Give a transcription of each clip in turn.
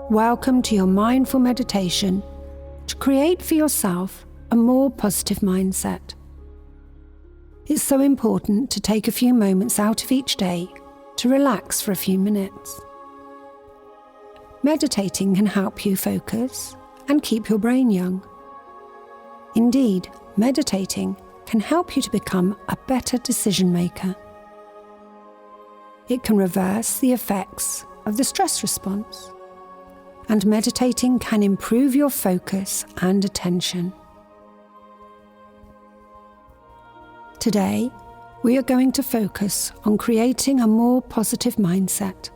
Welcome to your mindful meditation to create for yourself a more positive mindset. It's so important to take a few moments out of each day to relax for a few minutes. Meditating can help you focus and keep your brain young. Indeed, meditating can help you to become a better decision maker. It can reverse the effects of the stress response, and meditating can improve your focus and attention. Today, we are going to focus on creating a more positive mindset.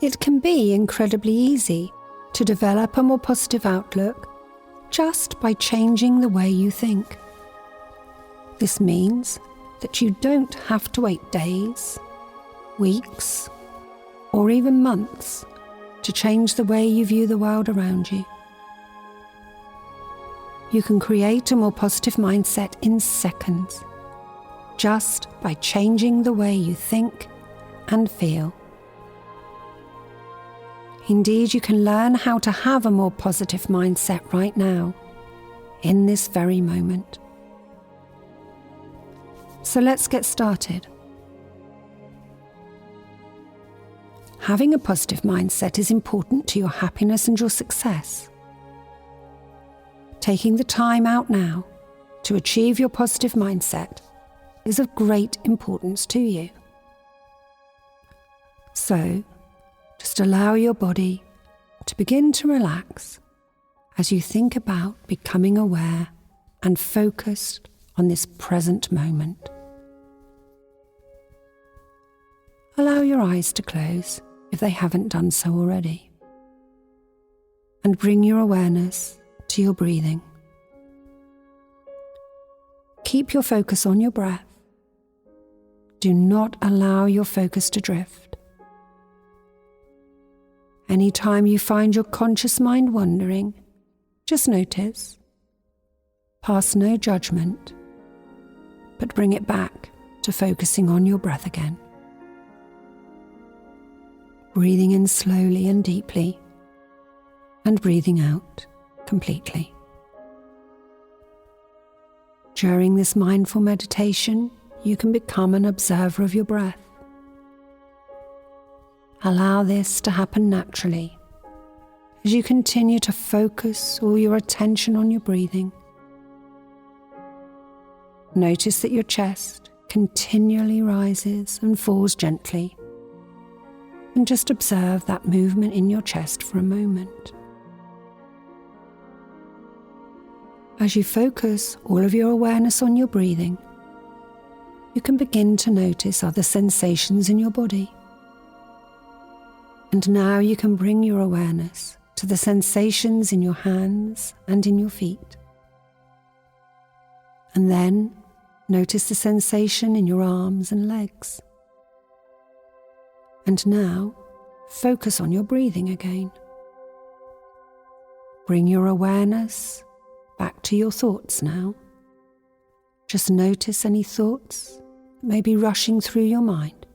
It can be incredibly easy to develop a more positive outlook just by changing the way you think. This means that you don't have to wait days, weeks, or even months to change the way you view the world around you. You can create a more positive mindset in seconds, just by changing the way you think and feel. Indeed, you can learn how to have a more positive mindset right now, in this very moment. So let's get started. Having a positive mindset is important to your happiness and your success. Taking the time out now to achieve your positive mindset is of great importance to you. So, just allow your body to begin to relax as you think about becoming aware and focused on this present moment. Allow your eyes to close if they haven't done so already, and bring your awareness to your breathing. Keep your focus on your breath. Do not allow your focus to drift. Anytime you find your conscious mind wandering, just notice. Pass no judgment, but bring it back to focusing on your breath again. Breathing in slowly and deeply, and breathing out completely. During this mindful meditation, you can become an observer of your breath. Allow this to happen naturally as you continue to focus all your attention on your breathing. Notice that your chest continually rises and falls gently, and just observe that movement in your chest for a moment. As you focus all of your awareness on your breathing, you can begin to notice other sensations in your body. And now you can bring your awareness to the sensations in your hands and in your feet. And then notice the sensation in your arms and legs. And now, focus on your breathing again. Bring your awareness back to your thoughts now. Just notice any thoughts that may be rushing through your mind,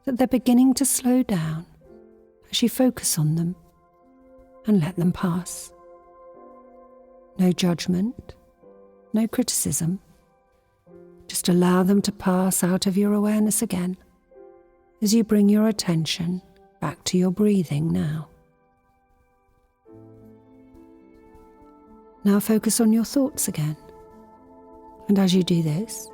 that they're beginning to slow down as you focus on them and let them pass. No judgment, no criticism. Just allow them to pass out of your awareness again, as you bring your attention back to your breathing now. Now focus on your thoughts again. And as you do this,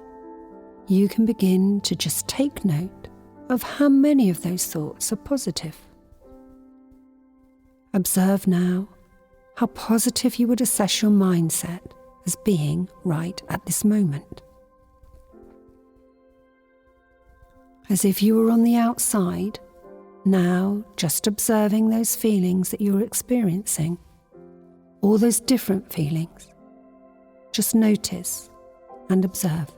you can begin to just take note of how many of those thoughts are positive. Observe now how positive you would assess your mindset as being right at this moment. As if you were on the outside, now just observing those feelings that you're experiencing, all those different feelings. Just notice and observe.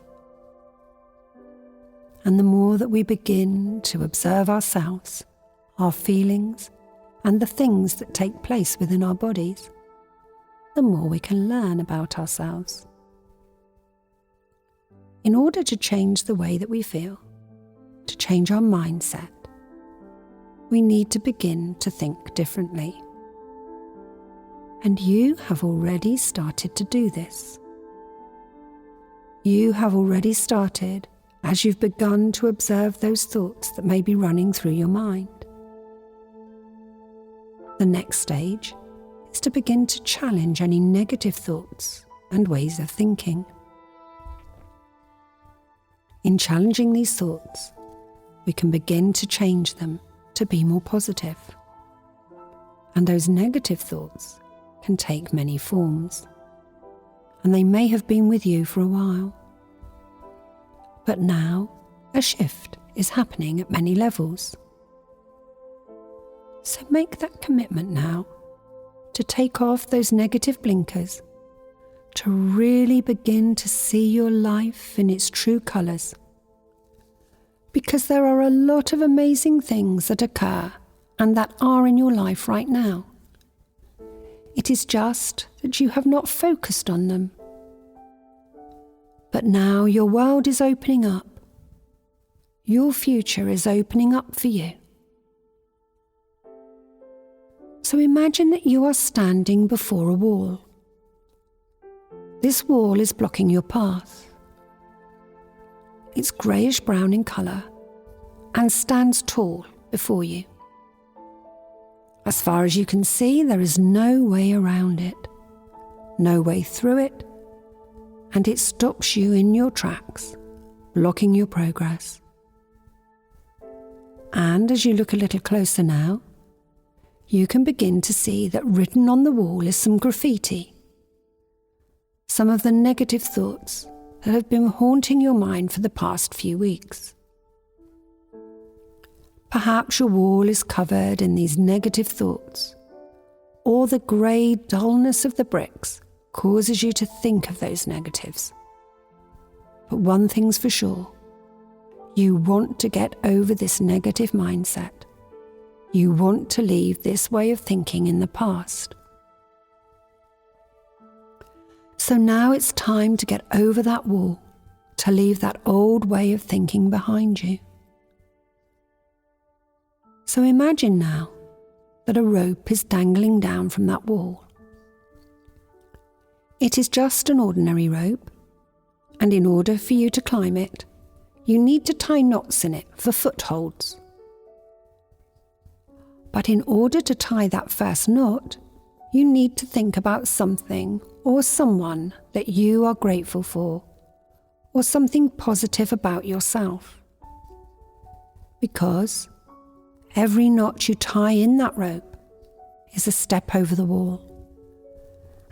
And the more that we begin to observe ourselves, our feelings, and the things that take place within our bodies, the more we can learn about ourselves. In order to change the way that we feel, to change our mindset, we need to begin to think differently. And you have already started to do this. You have already started as you've begun to observe those thoughts that may be running through your mind. The next stage is to begin to challenge any negative thoughts and ways of thinking. In challenging these thoughts, we can begin to change them to be more positive. And those negative thoughts can take many forms, and they may have been with you for a while. But now, a shift is happening at many levels. So make that commitment now to take off those negative blinkers, to really begin to see your life in its true colours. Because there are a lot of amazing things that occur and that are in your life right now. It is just that you have not focused on them. But now your world is opening up. Your future is opening up for you. So imagine that you are standing before a wall. This wall is blocking your path. It's greyish-brown in colour and stands tall before you. As far as you can see, there is no way around it, no way through it, and it stops you in your tracks, blocking your progress. And as you look a little closer now, you can begin to see that written on the wall is some graffiti. Some of the negative thoughts that have been haunting your mind for the past few weeks. Perhaps your wall is covered in these negative thoughts, or the grey dullness of the bricks causes you to think of those negatives. But one thing's for sure, you want to get over this negative mindset. You want to leave this way of thinking in the past. So now it's time to get over that wall, to leave that old way of thinking behind you. So imagine now that a rope is dangling down from that wall. It is just an ordinary rope, and in order for you to climb it, you need to tie knots in it for footholds. But in order to tie that first knot, you need to think about something or someone that you are grateful for, or something positive about yourself. Because every knot you tie in that rope is a step over the wall,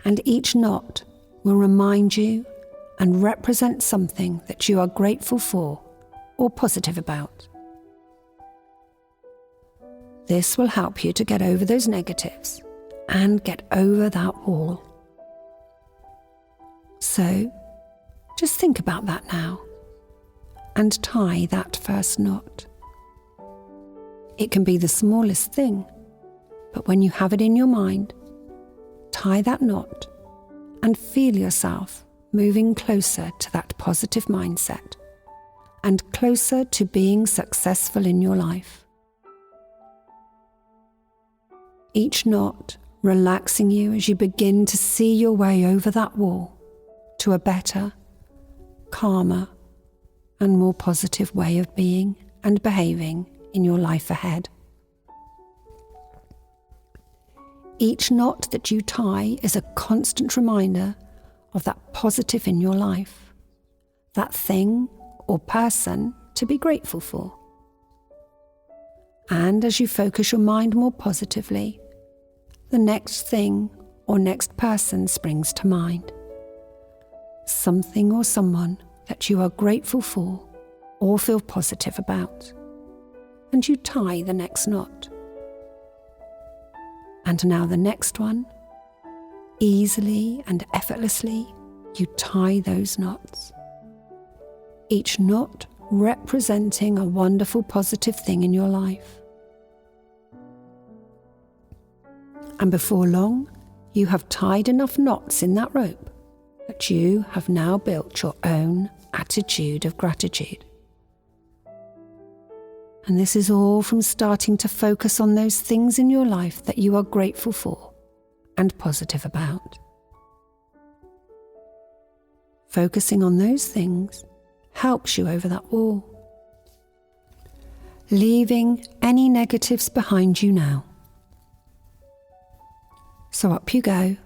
and each knot will remind you and represent something that you are grateful for or positive about. This will help you to get over those negatives and get over that wall. So, just think about that now and tie that first knot. It can be the smallest thing, but when you have it in your mind, tie that knot and feel yourself moving closer to that positive mindset and closer to being successful in your life. Each knot relaxing you as you begin to see your way over that wall to a better, calmer, and more positive way of being and behaving in your life ahead. Each knot that you tie is a constant reminder of that positive in your life, that thing or person to be grateful for. And as you focus your mind more positively, the next thing or next person springs to mind. Something or someone that you are grateful for or feel positive about. And you tie the next knot. And now the next one. Easily and effortlessly, you tie those knots. Each knot representing a wonderful positive thing in your life. And before long, you have tied enough knots in that rope that you have now built your own attitude of gratitude. And this is all from starting to focus on those things in your life that you are grateful for and positive about. Focusing on those things helps you over that wall, leaving any negatives behind you now. So up you go,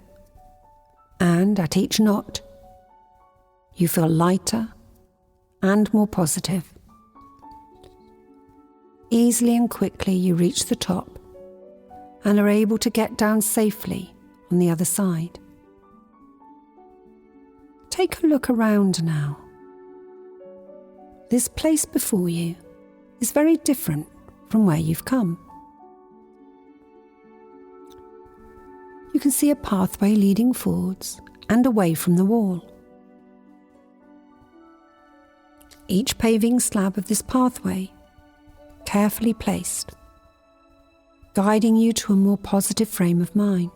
and at each knot, you feel lighter and more positive. Easily and quickly you reach the top and are able to get down safely on the other side. Take a look around now. This place before you is very different from where you've come. You can see a pathway leading forwards and away from the wall. Each paving slab of this pathway carefully placed, guiding you to a more positive frame of mind.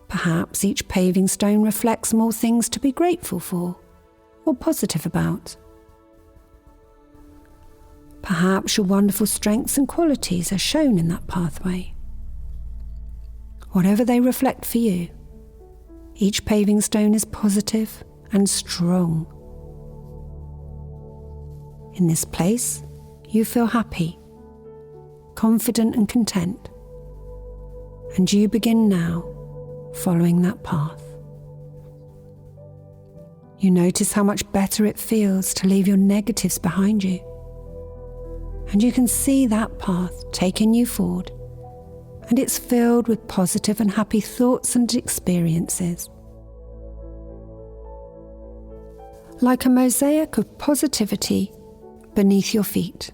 Perhaps each paving stone reflects more things to be grateful for or positive about. Perhaps your wonderful strengths and qualities are shown in that pathway. Whatever they reflect for you, each paving stone is positive and strong. In this place, you feel happy, confident and content, and you begin now following that path. You notice how much better it feels to leave your negatives behind you, and you can see that path taking you forward, and it's filled with positive and happy thoughts and experiences. Like a mosaic of positivity beneath your feet.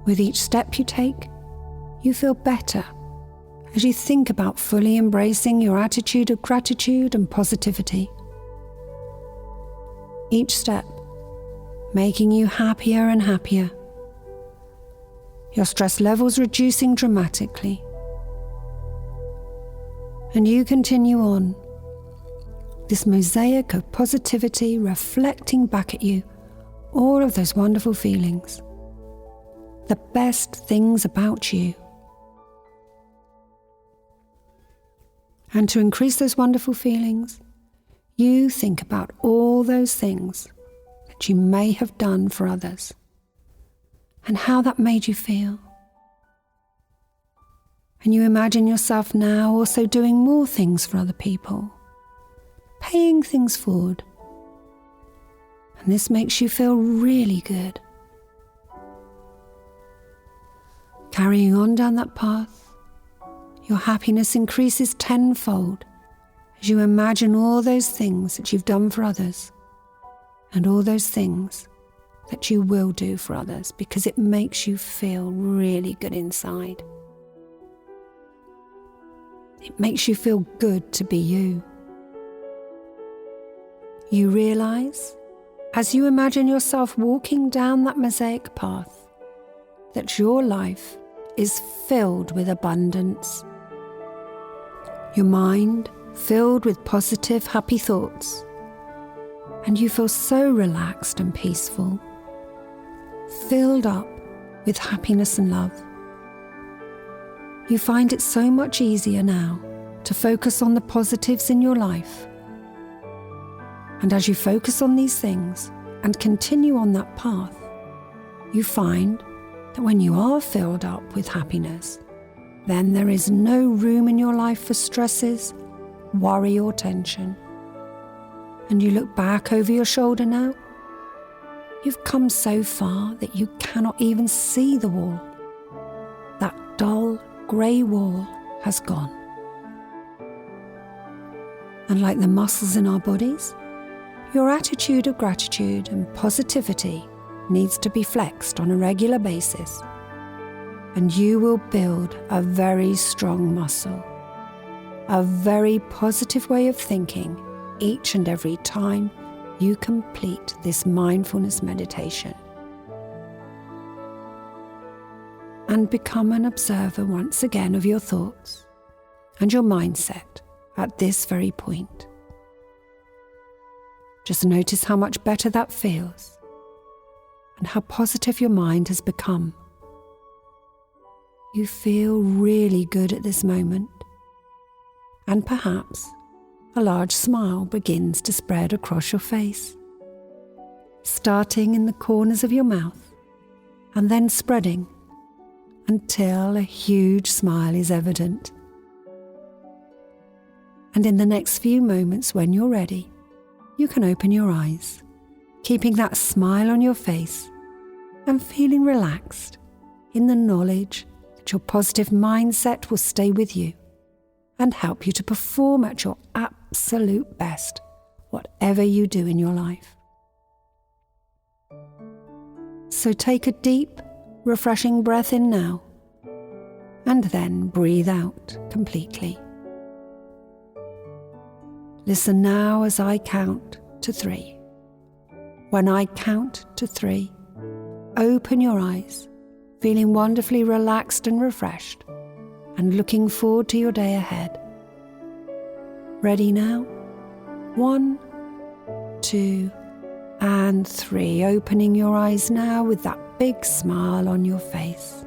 With each step you take, you feel better as you think about fully embracing your attitude of gratitude and positivity. Each step making you happier and happier. Your stress levels reducing dramatically. And you continue on, this mosaic of positivity reflecting back at you all of those wonderful feelings, the best things about you. And to increase those wonderful feelings, you think about all those things that you may have done for others and how that made you feel. And you imagine yourself now also doing more things for other people, paying things forward. And this makes you feel really good. Carrying on down that path, your happiness increases tenfold as you imagine all those things that you've done for others and all those things that you will do for others, because it makes you feel really good inside. It makes you feel good to be you. You realize, as you imagine yourself walking down that mosaic path, that your life is filled with abundance. Your mind filled with positive, happy thoughts, and you feel so relaxed and peaceful, filled up with happiness and love. You find it so much easier now to focus on the positives in your life. And as you focus on these things and continue on that path, you find that when you are filled up with happiness, then there is no room in your life for stresses, worry or tension. And you look back over your shoulder now, you've come so far that you cannot even see the wall. That dull grey wall has gone. And like the muscles in our bodies, your attitude of gratitude and positivity needs to be flexed on a regular basis, and you will build a very strong muscle, a very positive way of thinking each and every time you complete this mindfulness meditation. And become an observer once again of your thoughts and your mindset at this very point. Just notice how much better that feels and how positive your mind has become. You feel really good at this moment, and perhaps a large smile begins to spread across your face, starting in the corners of your mouth and then spreading until a huge smile is evident. And in the next few moments, when you're ready, you can open your eyes, keeping that smile on your face and feeling relaxed in the knowledge that your positive mindset will stay with you and help you to perform at your absolute best, whatever you do in your life. So take a deep, refreshing breath in now, and then breathe out completely. Listen now as I count to 3. When I count to 3, open your eyes, feeling wonderfully relaxed and refreshed, and looking forward to your day ahead. Ready now? 1, 2, and 3. Opening your eyes now with that big smile on your face.